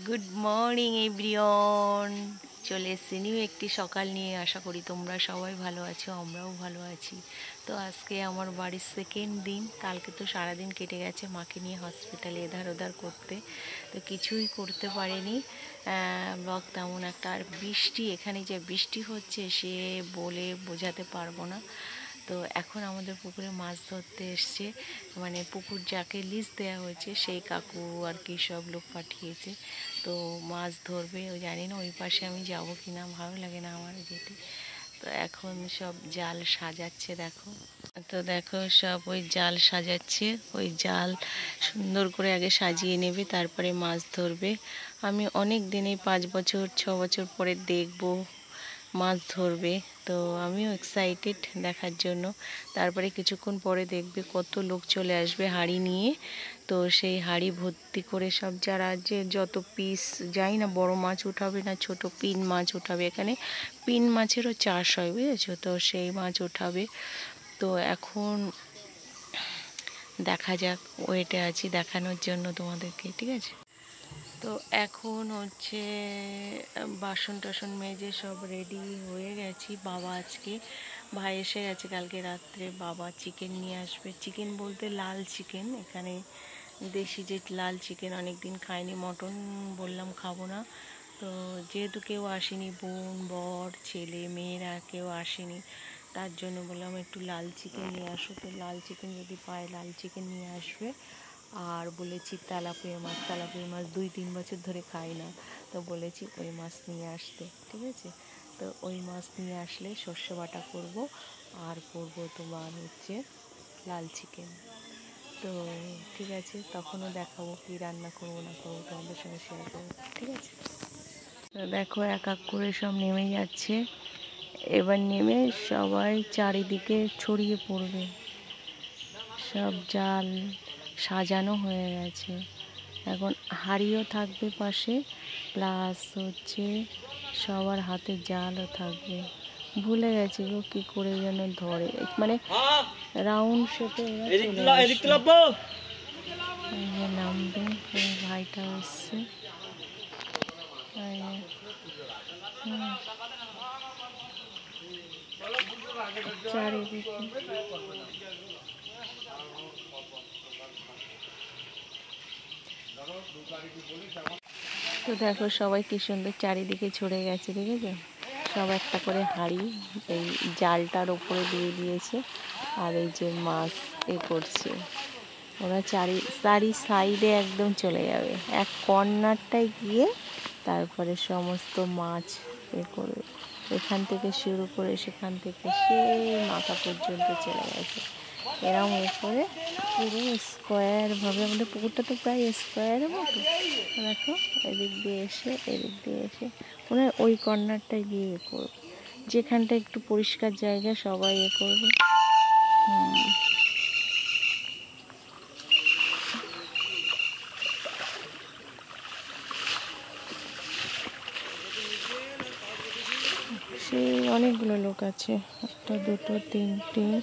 Good morning everyone. চলে এসেছি new একটি সকাল নিয়ে। আশা করি তোমরা সবাই ভালো আছো, আমরাও ভালো আছি। তো আজকে আমার বাড়ির সেকেন্ড দিন। কালকে তো সারাদিন কেটে গেছে মাকে নিয়ে হসপিটালে এধার ওধার করতে, তো কিছুই করতে পারিনি ব্লগ তেমন একটা। আর বৃষ্টি, এখানে যে বৃষ্টি হচ্ছে সে বলে বোঝাতে পারবো না। তো এখন আমাদের পুকুরে মাছ ধরতে এসছে, মানে পুকুর যাকে লিজ দেওয়া হয়েছে সেই কাকু আর কি সব লোক পাঠিয়েছে। তো মাছ ধরবে, ও জানি না ওই পাশে আমি যাব কি না, ভালো লাগে না আমার যেতে। তো এখন সব জাল সাজাচ্ছে দেখো। তো দেখো সব ওই জাল সাজাচ্ছে, ওই জাল সুন্দর করে আগে সাজিয়ে নেবে, তারপরে মাছ ধরবে। আমি অনেক দিনে 5 বছর 6 বছর পরে দেখবো মাছ ধরবে, তো আমিও এক্সাইটেড দেখার জন্য। তারপরে কিছুক্ষণ পরে দেখবে কত লোক চলে আসবে হাঁড়ি নিয়ে। তো সেই হাঁড়ি ভর্তি করে সব যারা যে যত পিস, যাই না বড় মাছ উঠাবে না ছোট পিন মাছ উঠাবে, এখানে পিন মাছেরও চাষ হয় বুঝেছো, তো সেই মাছ উঠাবে। তো এখন দেখা যাক, ওয়েটে আছি দেখানোর জন্য তোমাদেরকে, ঠিক আছে। তো এখন হচ্ছে বাসন টাসন মেজে সব রেডি হয়ে গেছি। বাবা আজকে, ভাই এসে গেছে কালকে রাত্রে, বাবা চিকেন নিয়ে আসবে। চিকেন বলতে লাল চিকেন, এখানে দেশি যে লাল চিকেন, অনেক দিন খাইনি। মটন বললাম খাবো না, তো যেহেতু কেউ আসেনি, বোন বর ছেলে মেয়েরা কেউ আসেনি, তার জন্য বললাম একটু লাল চিকেন নিয়ে আসো। তো লাল চিকেন যদি পায় লাল চিকেন নিয়ে আসবে। আর বলেছি তেলাপিয়া মাছ, তেলাপিয়া মাছ 2-3 বছর ধরে খাই না, তো বলেছি ওই মাছ নিয়ে আসতে, ঠিক আছে। তো ওই মাছ নিয়ে আসলে সর্ষে বাটা করব, আর করব তোমার হচ্ছে লাল চিকেন। তো ঠিক আছে, তখনও দেখাবো কি রান্না করবো না করবো, তোমাদের সঙ্গে শেয়ার করবো, ঠিক আছে। তো দেখো এক এক করে সব নেমে যাচ্ছে, এবার নেমে সবাই চারিদিকে ছড়িয়ে পড়বে। সব জাল সাজানো হয়ে গেছে, এখন হাঁড়িও থাকবে পাশে, প্লাস হচ্ছে সবার হাতে জালও থাকবে। ভুলে গেছি গো কী করে যেন ধরে, মানে রাউন্ড শেপে নামবে। ওই ভাইটা এসছে, চারিদিকে তো দেখো সবাই কি সুন্দর চারিদিকে ছড়ে গেছে, দেখেছো। সব একটা করে হাঁড়ি এই জালটার ওপরে দিয়ে দিয়েছে, আর এই যে মাছ করছে ওরা চারি সাইডে একদম চলে যাবে, এক কর্নারটায় গিয়ে তারপরে সমস্ত মাছ করবে। এখান থেকে শুরু করে সেখান থেকে সেই মাথা পর্যন্ত চলে গেছে, এরকম করে পুরো স্কোয়ারভাবে। আমাদের পুকুরটা তো প্রায় স্কোয়ারের মতো, দেখো এদিক দিয়ে এসে এদিক দিয়ে এসে মনে হয় ওই কর্নারটায় গিয়ে করবে, যেখানটা একটু পরিষ্কার জায়গা সবাই করবে। সে অনেকগুলো লোক আছে, 1 2 3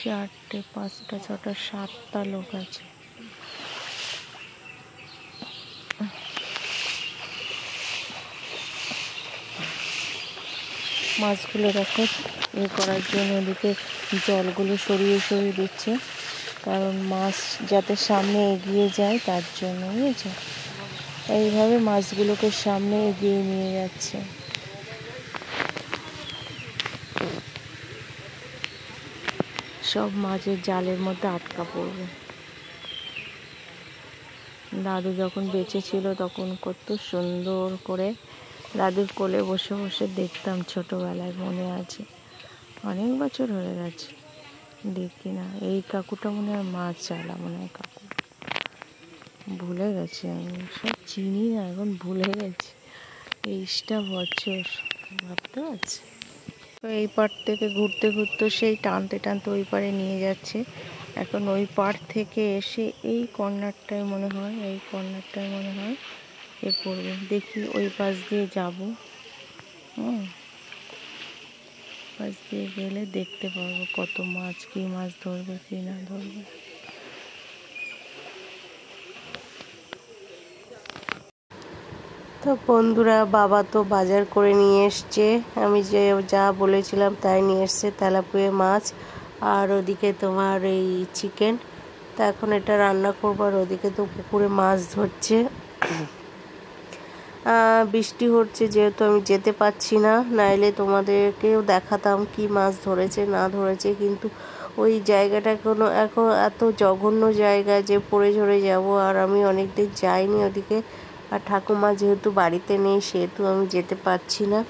4 5 6 7টা লোক আছে। মাছগুলো দেখো করার জন্য ওদিকে জলগুলো সরিয়ে সরিয়ে দিচ্ছে, কারণ মাছ যাতে সামনে এগিয়ে যায় তার জন্য, বুঝেছো। এইভাবে মাছগুলোকে সামনে এগিয়ে নিয়ে যাচ্ছে। সব মাছের জালের মধ্যে আটকা পড়বে। দাদু যখন বেঁচে ছিল তখন কত সুন্দর করে দাদুর কোলে বসে বসে দেখতাম ছোটোবেলায়, মনে আছে, অনেক বছর হয়ে গেছে দেখি না। এই কাকুটা মনে হয় মাছ চালা, মনে হয় কাকু, ভুলে গেছি আমি, সব চিনি না এখন, ভুলে গেছি। 23টা বছর, ভাবতে পারছি। তো এই পাড় থেকে ঘুরতে ঘুরতে সেই টানতে টানতে ওই পাড়ে নিয়ে যাচ্ছে। এখন ওই পাড় থেকে এসে এই কর্নারটায় মনে হয়, এই কর্নারটায় মনে হয় করবে। দেখি ওই পাশ দিয়ে যাবো, পাশ দিয়ে গেলে দেখতে পারবো কত মাছ, কী মাছ ধরবে কি না ধরবে। তো বন্ধুরা, বাবা তো বাজার করে নিয়ে এসছে, আমি যে যা বলেছিলাম তাই নিয়ে এসছে, তেলাপিয়া মাছ আর ওদিকে তোমার এই চিকেন। তা এখন এটা রান্না করবো, আর ওদিকে তো পুকুরে মাছ ধরছে। বৃষ্টি হচ্ছে যেহেতু আমি যেতে পারছি না, নাইলে তোমাদেরকেও দেখাতাম কি মাছ ধরেছে না ধরেছে, কিন্তু ওই জায়গাটা এখন এত জঘন্য জায়গা যে পড়ে ঝরে যাব, আর আমি অনেকদিন যাইনি ওদিকে। আর ঠাকুমা যেহেতু বাড়িতে নেই সেহেতু আমি যেতে পারছি না।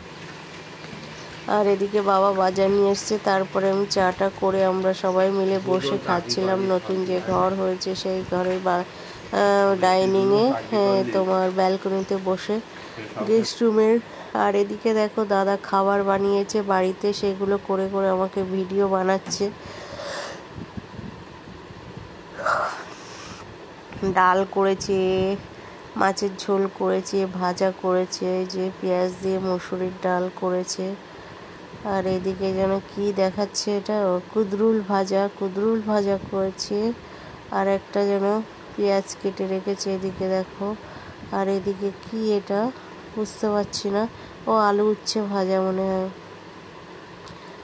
আর এদিকে বাবা বাজার নিয়ে এসছে, তারপরে আমি চাটা করে আমরা সবাই মিলে বসে খাচ্ছিলাম। নতুন যে ঘর হয়েছে সেই ঘরের ডাইনিংয়ে, তোমার ব্যালকনিতে বসে, গেস্ট রুমের। আর এদিকে দেখো দাদা খাবার বানিয়েছে বাড়িতে, সেগুলো করে করে আমাকে ভিডিও বানাচ্ছে। ডাল করেছে, মাছের ঝোল করেছে, ভাজা করেছে, যে পেঁয়াজ দিয়ে মসুরির ডাল করেছে। আর এদিকে যেন কি দেখাচ্ছে, এটা কুদরুল ভাজা করেছে। আর একটা যেন পেঁয়াজ কেটে রেখেছে, এদিকে দেখো। আর এদিকে কি এটা বুঝতে পারছি না, ও আলু উচ্ছে ভাজা মনে হয়।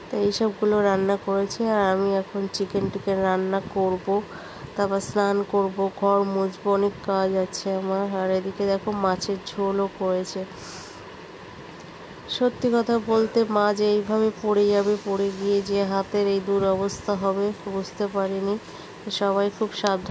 তো এইসবগুলো রান্না করেছে। আর আমি এখন চিকেন রান্না করব, তারপর স্নান করব, ঘর মুছবো, অনেক কাজ আছে আমার। আর এদিকে দেখো মাছের ঝোলও করেছে। সত্যি কথা বলতে মা যে এইভাবে পড়ে যাবে, পড়ে গিয়ে যে হাতের এই দুরবস্থা হবে বুঝতে পারিনি। সবাই খুব সাবধান।